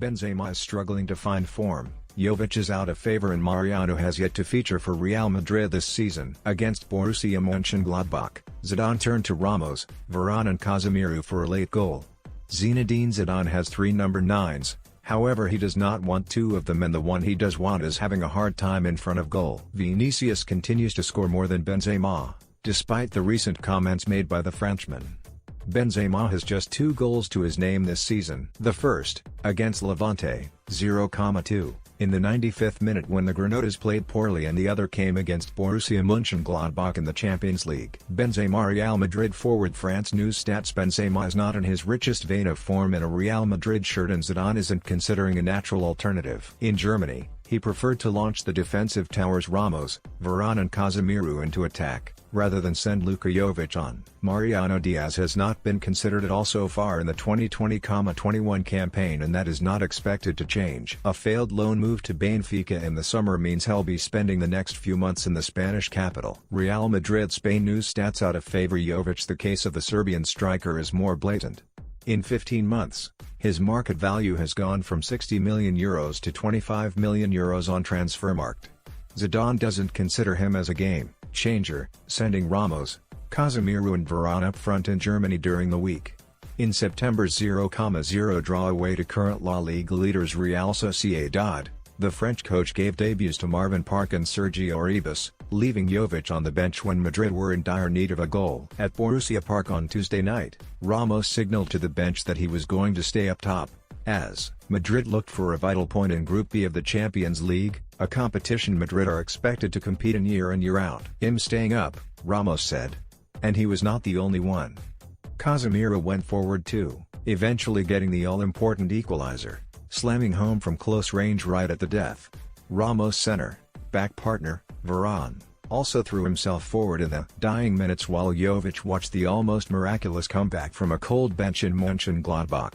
Benzema is struggling to find form, Jovic is out of favour and Mariano has yet to feature for Real Madrid this season. Against Borussia Mönchengladbach, Zidane turned to Ramos, Varane and Casemiro for a late goal. Zinedine Zidane has 3 number 9s, however he does not want 2 of them and the one he does want is having a hard time in front of goal. Vinicius continues to score more than Benzema, despite the recent comments made by the Frenchman. Benzema has just 2 goals to his name this season. The first, against Levante, 0,2, in the 95th minute when the Granotas played poorly, and the other came against Borussia Mönchengladbach in the Champions League. Benzema. Real Madrid forward. France News Stats. Benzema is not in his richest vein of form in a Real Madrid shirt and Zidane isn't considering a natural alternative. In Germany, he preferred to launch the defensive towers Ramos, Varane and Casemiro into attack, rather than send Luka Jovic on. Mariano Diaz has not been considered at all so far in the 2020-21 campaign, and that is not expected to change. A failed loan move to Benfica in the summer means he'll be spending the next few months in the Spanish capital. Real Madrid. Spain News Stats. Out of favour Jovic. The case of the Serbian striker is more blatant. In 15 months, his market value has gone from €60 million to €25 million on Transfermarkt. Zidane doesn't consider him as a game changer, sending Ramos, Casemiro and Varane up front in Germany during the week. In September's 0-0 draw away to current La Liga leaders Real Sociedad, the French coach gave debuts to Marvin Park and Sergio Ribas, leaving Jovic on the bench when Madrid were in dire need of a goal. At Borussia Park on Tuesday night, Ramos signaled to the bench that he was going to stay up top, as Madrid looked for a vital point in Group B of the Champions League, a competition Madrid are expected to compete in year in year out. "I'm staying up," Ramos said. And he was not the only one. Casemiro went forward too, eventually getting the all-important equalizer, slamming home from close range right at the death. Ramos' center-back partner, Varane, also threw himself forward in the dying minutes while Jovic watched the almost miraculous comeback from a cold bench in Mönchengladbach.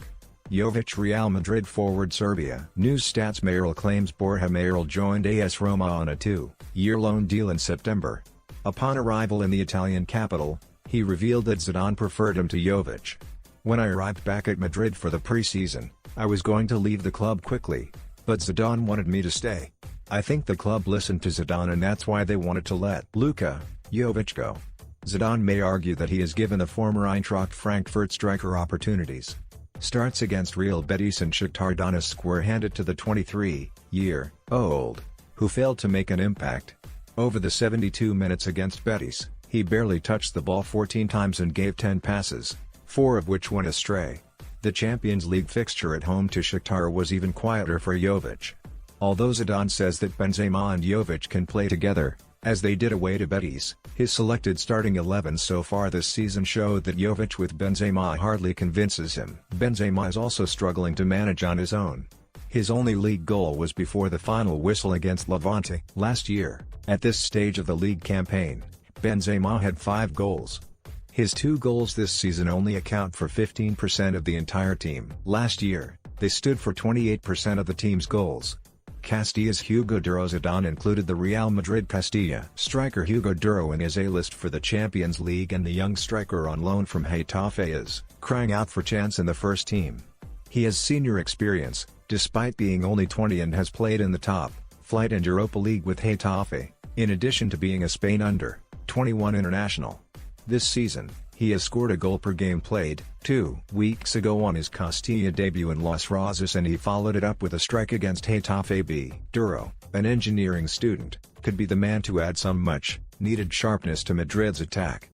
Jovic. Real Madrid forward. Serbia News Stats. Mayoral claims Borja Mayoral joined AS Roma on a 2-year loan deal in September. Upon arrival in the Italian capital, he revealed that Zidane preferred him to Jovic. "When I arrived back at Madrid for the pre-season, I was going to leave the club quickly, but Zidane wanted me to stay. I think the club listened to Zidane and that's why they wanted to let Luka Jovic go." Zidane may argue that he has given the former Eintracht Frankfurt striker opportunities. Starts against Real Betis and Shakhtar Donetsk were handed to the 23-year-old, who failed to make an impact. Over the 72 minutes against Betis, he barely touched the ball 14 times and gave 10 passes, 4 of which went astray. The Champions League fixture at home to Shakhtar was even quieter for Jovic. Although Zidane says that Benzema and Jovic can play together, as they did away to Betis, his selected starting 11 so far this season showed that Jovic with Benzema hardly convinces him. Benzema is also struggling to manage on his own. His only league goal was before the final whistle against Levante last year. At this stage of the league campaign, Benzema had 5 goals. His 2 goals this season only account for 15% of the entire team. Last year, they stood for 28% of the team's goals. Castilla's Hugo Duro. Zidane included the Real Madrid Castilla striker Hugo Duro in his A-list for the Champions League, and the young striker on loan from Getafe is crying out for chance in the first team. He has senior experience, despite being only 20, and has played in the top flight and Europa League with Getafe, in addition to being a Spain under-21 international. This season, he has scored a goal per game played, 2 weeks ago on his Castilla debut in Las Rozas, and he followed it up with a strike against Getafe B. Duro, an engineering student, could be the man to add some much-needed sharpness to Madrid's attack.